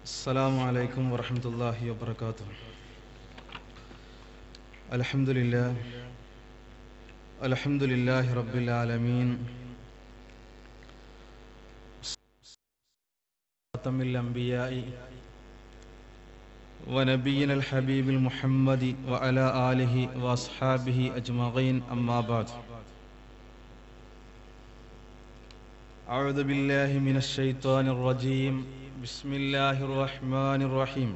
السلام عليكم ورحمة الله وبركاته. الحمد لله رب العالمين. خاتم الأنبياء ونبينا الحبيب المحمد وعلى آله وأصحابه أجمعين، أما بعد. أعوذ بالله من الشيطان الرجيم. بسم الله الرحمن الرحيم.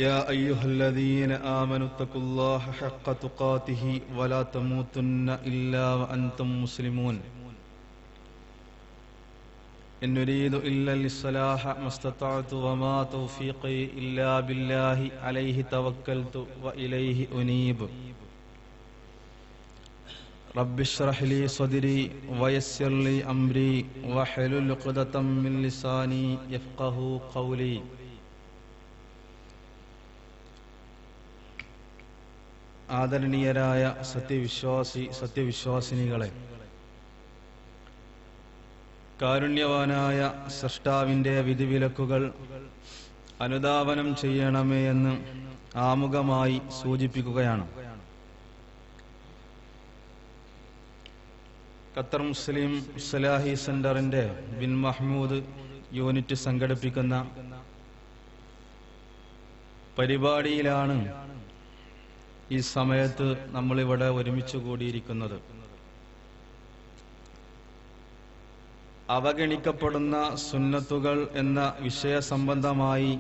يا أيها الذين آمنوا اتقوا الله حق تقاته ولا تموتن إلا وأنتم مسلمون. إن نريد إلا الإصلاح ما استطعت وما توفيقي إلا بالله عليه توكلت وإليه أنيب. رب اشرح لي صدري ويسر لي أمري واحلل عقدة من لساني يفقهوا قولي. ആദരണീയരായ സത്യവിശ്വാസിനികളെ, കാരുണ്യവാനായ സൃഷ്ടാവിൻ്റെ വിധിവിലക്കുകൾ അനുധാവനം ചെയ്യണമേ എന്ന് ആമുഖമായി സൂചിപ്പിക്കുകയാണ്. ഖത്തർ മുസ്ലിം ഇസ്ലാഹി സെന്ററിന്റെ ബിൻ മഹ്മൂദ് യൂണിറ്റ് സംഘടിപ്പിക്കുന്ന പരിപാടിയിലാണ് ഈ സമയത്ത് നമ്മളിവിടെ ഒരുമിച്ച് കൂടിയിരിക്കുന്നത്. അവഗണിക്കപ്പെടുന്ന സുന്നത്തുകൾ എന്ന വിഷയ സംബന്ധമായി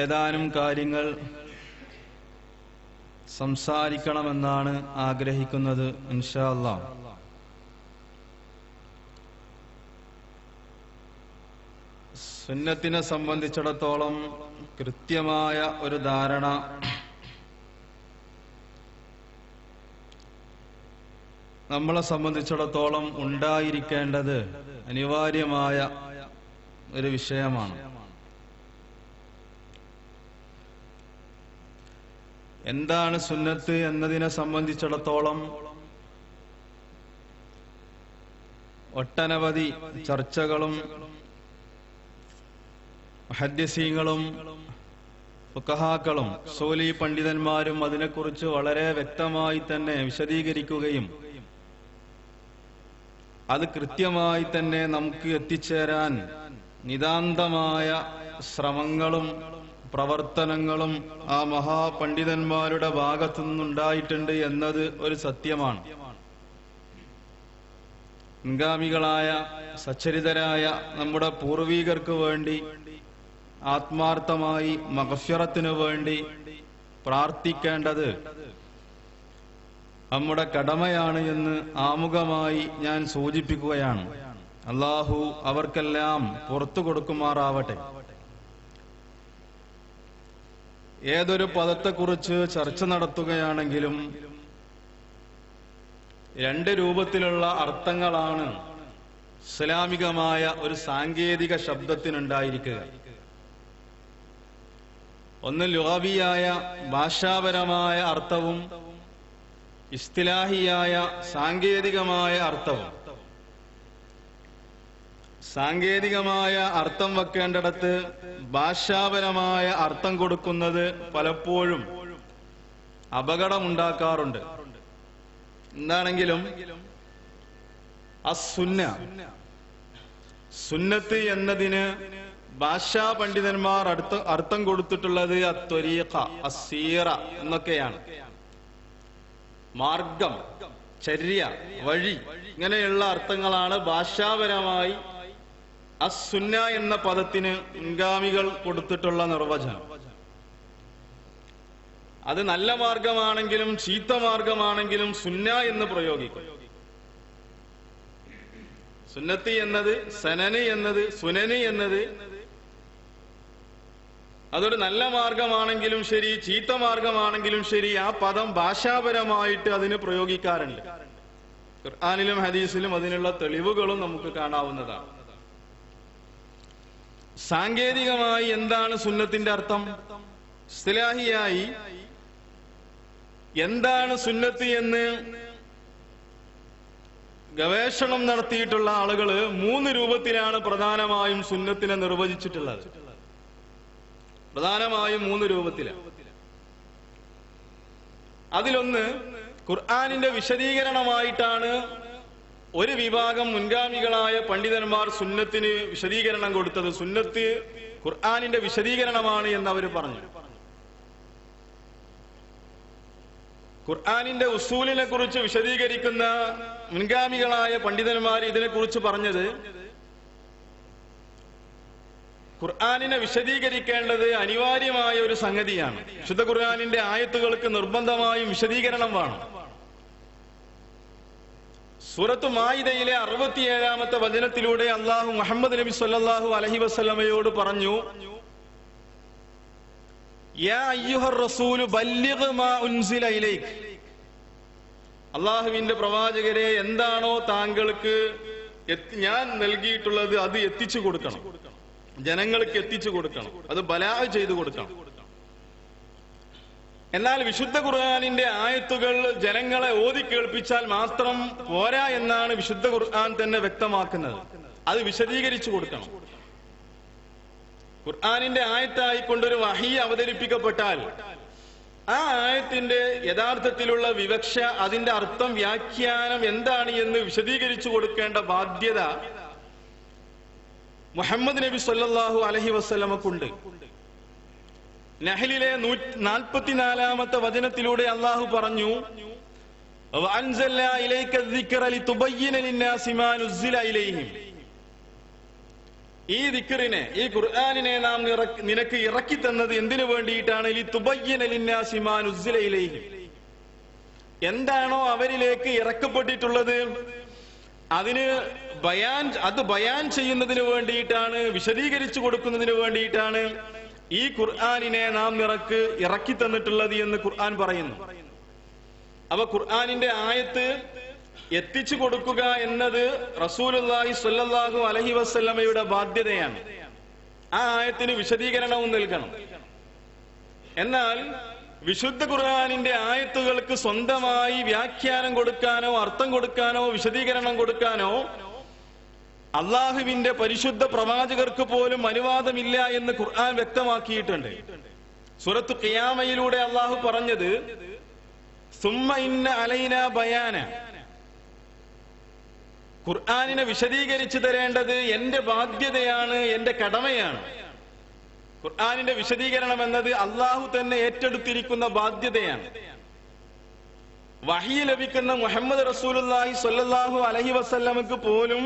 ഏതാനും കാര്യങ്ങൾ സംസാരിക്കണമെന്നാണ് ആഗ്രഹിക്കുന്നത്, ഇൻഷാ അല്ലാഹ്. സുന്നത്തിനെ സംബന്ധിച്ചിടത്തോളം കൃത്യമായ ഒരു ധാരണ നമ്മളെ സംബന്ധിച്ചിടത്തോളം ഉണ്ടായിരിക്കേണ്ടത് അനിവാര്യമായ ഒരു വിഷയമാണ്. എന്താണ് സുന്നത്ത് എന്നതിനെ സംബന്ധിച്ചിടത്തോളം ഒട്ടനവധി ചർച്ചകളും മുഹദ്ദിസീങ്ങളും ഫുഖഹാക്കളും ഉസൂലി പണ്ഡിതന്മാരും അതിനെക്കുറിച്ച് വളരെ വ്യക്തമായി തന്നെ വിശദീകരിക്കുകയും അത് കൃത്യമായി തന്നെ നമുക്ക് എത്തിച്ചേരാൻ നിതാന്തമായ ശ്രമങ്ങളും പ്രവർത്തനങ്ങളും ആ മഹാപണ്ഡിതന്മാരുടെ ഭാഗത്തു നിന്നുണ്ടായിട്ടുണ്ട് എന്നത് ഒരു സത്യമാണ്. മുൻഗാമികളായ സച്ചരിതരായ നമ്മുടെ പൂർവീകർക്ക് വേണ്ടി ആത്മാർത്ഥമായി മഗ്ഫിറത്തിനു വേണ്ടി പ്രാർത്ഥിക്കേണ്ടത് നമ്മുടെ കടമയാണ് എന്ന് ആമുഖമായി ഞാൻ സൂചിപ്പിക്കുകയാണ്. അല്ലാഹു അവർക്കെല്ലാം പുറത്തു കൊടുക്കുമാറാവട്ടെ. ഏതൊരു പദത്തെക്കുറിച്ച് ചർച്ച നടത്തുകയാണെങ്കിലും രണ്ട് രൂപത്തിലുള്ള അർത്ഥങ്ങളാണ് ഇസ്ലാമികമായ ഒരു സാങ്കേതിക ശബ്ദത്തിനുണ്ടായിരിക്കുക. ഒന്ന് ലുഗവിയായ ഭാഷാപരമായ അർത്ഥവും ഇസ്തിലാഹിയായ സാങ്കേതികമായ അർത്ഥവും. സാങ്കേതികമായ അർത്ഥം വെക്കേണ്ടിടത്ത് ഭാഷാപരമായ അർത്ഥം കൊടുക്കുന്നത് പലപ്പോഴും അപകടമുണ്ടാക്കാറുണ്ട്. എന്താണെങ്കിലും സുന്നത്ത് എന്നതിന് ഭാഷാ പണ്ഡിതന്മാർ അർത്ഥം കൊടുത്തിട്ടുള്ളത് അത്വരീഖ, അസ്സീറ എന്നൊക്കെയാണ്. മാർഗം, ചര്യ, വഴി, ഇങ്ങനെയുള്ള അർത്ഥങ്ങളാണ് ഭാഷാപരമായി അസ്സുന്ന എന്ന പദത്തിന് മുൻഗാമികൾ കൊടുത്തിട്ടുള്ള നിർവചനം. അത് നല്ല മാർഗമാണെങ്കിലും ചീത്ത മാർഗമാണെങ്കിലും സുന്ന എന്ന് പ്രയോഗിക്കും. സുന്നത്ത് എന്നത്, സനന് എന്നത്, സുനന് എന്നത് അതൊരു നല്ല മാർഗമാണെങ്കിലും ശരി, ചീത്ത മാർഗമാണെങ്കിലും ശരി, ആ പദം ഭാഷാപരമായിട്ട് അതിന് പ്രയോഗിക്കാറുണ്ട്. ഖുർആനിലും ഹദീസിലും അതിനുള്ള തെളിവുകളും നമുക്ക് കാണാവുന്നതാണ്. സാങ്കേതികമായി എന്താണ് സുന്നത്തിന്റെ അർത്ഥം? ഇസ്തിലാഹിയായി എന്താണ് സുന്നത്ത് എന്ന് ഗവേഷണം നടത്തിയിട്ടുള്ള ആളുകള് 3 രൂപത്തിലാണ് പ്രധാനമായും സുന്നത്തിനെ നിർവചിച്ചിട്ടുള്ളത്. പ്രധാനമായും 3 രൂപത്തിലാണ്. അതിലൊന്ന് ഖുർആനിന്റെ വിശദീകരണമായിട്ടാണ് ഒരു വിഭാഗം മുൻഗാമികളായ പണ്ഡിതന്മാർ സുന്നത്തിന് വിശദീകരണം കൊടുത്തത്. സുന്നത്ത് ഖുർആനിന്റെ വിശദീകരണമാണ് എന്നവർ പറഞ്ഞു. ഖുർആനിന്റെ ഉസൂലിനെ കുറിച്ച് വിശദീകരിക്കുന്ന മുൻഗാമികളായ പണ്ഡിതന്മാർ ഇതിനെക്കുറിച്ച് പറഞ്ഞത്, ഖുർആനിനെ വിശദീകരിക്കേണ്ടത് അനിവാര്യമായ ഒരു സംഗതിയാണ്. വിശുദ്ധ ഖുർആനിന്റെ ആയത്തുകൾക്ക് നിർബന്ധമായും വിശദീകരണം വേണം. സൂറത്ത് മാഇദയിലെ 67-ാമത്തെ വചനത്തിലൂടെ അല്ലാഹു മുഹമ്മദ് നബി സല്ലല്ലാഹു അലൈഹി വസല്ലമയോട് പറഞ്ഞു, യാ അയ്യുഹർ റസൂലു ബല്ലിഗ് മാ ഉൻസില ഇലൈക്. അല്ലാഹുവിന്റെ പ്രവാചകരെ, എന്താണോ താങ്കൾക്ക് ഞാൻ നൽകിയിട്ടുള്ളത് അത് എത്തിച്ചു കൊടുക്കണം, ജനങ്ങൾക്ക് എത്തിച്ചു കൊടുക്കണം, അത് ബലാഗ് ചെയ്തു കൊടുക്കണം. എന്നാൽ വിശുദ്ധ ഖുർആനിന്റെ ആയത്തുകൾ ജനങ്ങളെ ഓതി കേൾപ്പിച്ചാൽ മാത്രം പോരാ എന്നാണ് വിശുദ്ധ ഖുർആൻ തന്നെ വ്യക്തമാക്കുന്നത്. അത് വിശദീകരിച്ചു കൊടുക്കണം. ഖുർആനിന്റെ ആയത്തായിക്കൊണ്ടൊരു വഹി അവതരിപ്പിക്കപ്പെട്ടാൽ ആ ആയത്തിന്റെ യഥാർത്ഥത്തിലുള്ള വിവക്ഷ, അതിന്റെ അർത്ഥം, വ്യാഖ്യാനം എന്താണ് എന്ന് വിശദീകരിച്ചു കൊടുക്കേണ്ട ബാധ്യത മുഹമ്മദ് നബി സല്ലല്ലാഹു അലൈഹി വസല്ലമക്കുണ്ട്. നഹ്ലിലെ 144-ാമത്തെ വചനത്തിലൂടെ അല്ലാഹു പറഞ്ഞു, വഅൻസൽനാ ഇലൈക الذിക്റ ലിതുബയ്യിന ലിന്നാസി മാ നുസ്സില ഇലൈഹിം. ഈ ദിക്റിനെ, ഈ ഖുർആനിനെ നാം നിനക്ക് ഇറക്കി തന്നത് എന്തിനു വേണ്ടിയിട്ടാണ്? ലിതുബയ്യിന ലിന്നാസി മാ നുസ്സില ഇലൈഹിം. എന്താണോ അവരിലേക്ക് ഇറക്കപ്പെട്ടിട്ടുള്ളത് അത് ബയാൻ ചെയ്യുന്നതിന് വേണ്ടിയിട്ടാണ്, വിശദീകരിച്ചു കൊടുക്കുന്നതിന് വേണ്ടിയിട്ടാണ് ഈ ഖുർആനിനെ നാം നിനക്ക് ഇറക്കി തന്നിട്ടുള്ളത് എന്ന് ഖുർആൻ പറയുന്നു. അപ്പൊ ഖുർആനിന്റെ ആയത്ത് എത്തിച്ചു കൊടുക്കുക എന്നത് റസൂലുള്ളാഹി സ്വല്ലല്ലാഹു അലൈഹി വസല്ലമയുടെ ബാധ്യതയാണ്. ആ ആയത്തിന് വിശദീകരണവും നൽകണം. എന്നാൽ വിശുദ്ധ ഖുർആനിന്റെ ആയത്തുകൾക്ക് സ്വന്തമായി വ്യാഖ്യാനം കൊടുക്കാനോ അർത്ഥം കൊടുക്കാനോ വിശദീകരണം കൊടുക്കാനോ അള്ളാഹുവിന്റെ പരിശുദ്ധ പ്രവാചകർക്ക് പോലും അനുവാദമില്ല എന്ന് ഖുർആൻ വ്യക്തമാക്കിയിട്ടുണ്ട്. സൂറത്ത് ഖിയാമയിലൂടെ അള്ളാഹു പറഞ്ഞത്, സുമ്മ ഇന്ന അലൈനാ ബയാന. ഖുർആനിനെ വിശദീകരിച്ചു തരേണ്ടത് എന്റെ ബാധ്യതയാണ്, എന്റെ കടമയാണ്. ഖുർആനിന്റെ വിശദീകരണം എന്നത് അള്ളാഹു തന്നെ ഏറ്റെടുത്തിരിക്കുന്ന ബാധ്യതയാണ്. വഹി ലഭിക്കുന്ന മുഹമ്മദ് റസൂലുള്ളാഹി സ്വല്ലല്ലാഹു അലൈഹി വസല്ലമക്ക് പോലും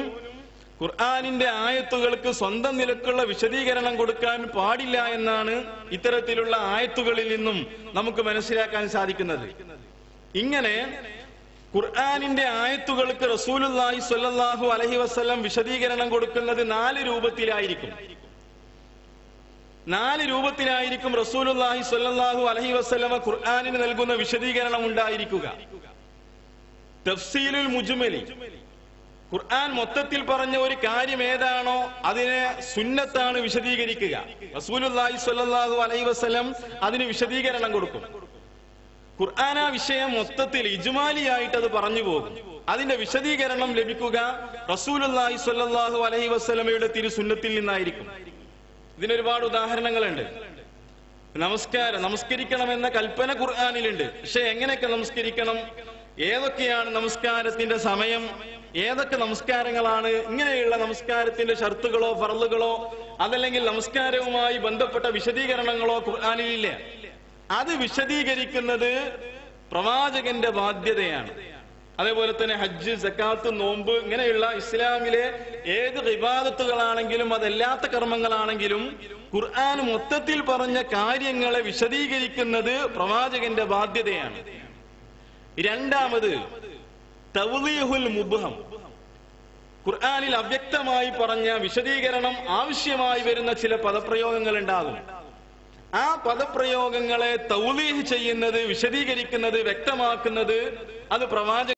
ഖുർആനിന്റെ ആയത്തുകൾക്ക് സ്വന്തം നിലക്കുള്ള വിശദീകരണം കൊടുക്കാൻ പാടില്ല എന്നാണ് ഇത്തരത്തിലുള്ള ആയത്തുകളിൽ നിന്നും നമുക്ക് മനസ്സിലാക്കാൻ സാധിക്കുന്നത്. ഇങ്ങനെ ഖുർആനിന്റെ ആയത്തുകൾക്ക് റസൂലുള്ളാഹി സ്വല്ലല്ലാഹു അലൈഹി വസല്ലം വിശദീകരണം കൊടുക്കുന്നത് 4 രൂപത്തിലായിരിക്കും. 4 രൂപത്തിലായിരിക്കും റസൂലുള്ളാഹി സ്വല്ലല്ലാഹു അലൈഹി വസല്ലമ ഖുർആനിന് നൽകുന്ന വിശദീകരണം ഉണ്ടായിരിക്കുക. തഫ്സീലുൽ മുജ്മലി, ഖുർആൻ മൊത്തത്തിൽ പറഞ്ഞ ഒരു കാര്യം ഏതാണോ അതിനെ സുന്നത്താണ് വിശദീകരിക്കുക. റസൂലുള്ളാഹി സ്വല്ലല്ലാഹു അലൈഹി വസല്ലം അതിന് വിശദീകരണം കൊടുക്കും. ഖുർആൻ ആ വിഷയം മൊത്തത്തിൽ ഇജ്മാലിയായിട്ട് അത് പറഞ്ഞു പോകും. അതിന്റെ വിശദീകരണം ലഭിക്കുക റസൂലുള്ളാഹി സ്വല്ലല്ലാഹു അലൈഹി വസല്ലമയുടെ തിരുസുന്നത്തിൽ നിന്നായിരിക്കും. ഇതിനൊരുപാട് ഉദാഹരണങ്ങളുണ്ട്. നമസ്കരിക്കണം എന്ന കൽപ്പന ഖുർആനിലുണ്ട്. പക്ഷെ എങ്ങനെയൊക്കെ നമസ്കരിക്കണം, ഏതൊക്കെയാണ് നമസ്കാരത്തിന്റെ സമയം, ഏതൊക്കെ നമസ്കാരങ്ങളാണ്, ഇങ്ങനെയുള്ള നമസ്കാരത്തിന്റെ ഷർത്തുകളോ ഫർളുകളോ അതല്ലെങ്കിൽ നമസ്കാരവുമായി ബന്ധപ്പെട്ട വിശദീകരണങ്ങളോ ഖുർആനിലില്ല. അത് വിശദീകരിക്കുന്നത് പ്രവാചകന്റെ ബാധ്യതയാണ്. അതേപോലെ തന്നെ ഹജ്ജ്, സക്കാത്ത്, നോമ്പ്, ഇങ്ങനെയുള്ള ഇസ്ലാമിലെ ഏത് ഇബാദത്തുകളാണെങ്കിലും അതല്ലാത്ത കർമ്മങ്ങളാണെങ്കിലും ഖുർആൻ മൊത്തത്തിൽ പറഞ്ഞ കാര്യങ്ങളെ വിശദീകരിക്കുന്നത് പ്രവാചകന്റെ ബാധ്യതയാണ്. രണ്ടാമത് തവ്ളീഹുൽ മുബ്ഹം, ഖുർആനിൽ അവ്യക്തമായി പറഞ്ഞ വിശദീകരണം ആവശ്യമായി വരുന്ന ചില പദപ്രയോഗങ്ങൾ ഉണ്ടാകും. ആ പദപ്രയോഗങ്ങളെ തൗലീഹ് ചെയ്യുന്നത്, വിശദീകരിക്കുന്നത്, വ്യക്തമാക്കുന്നത് അത് പ്രവാചക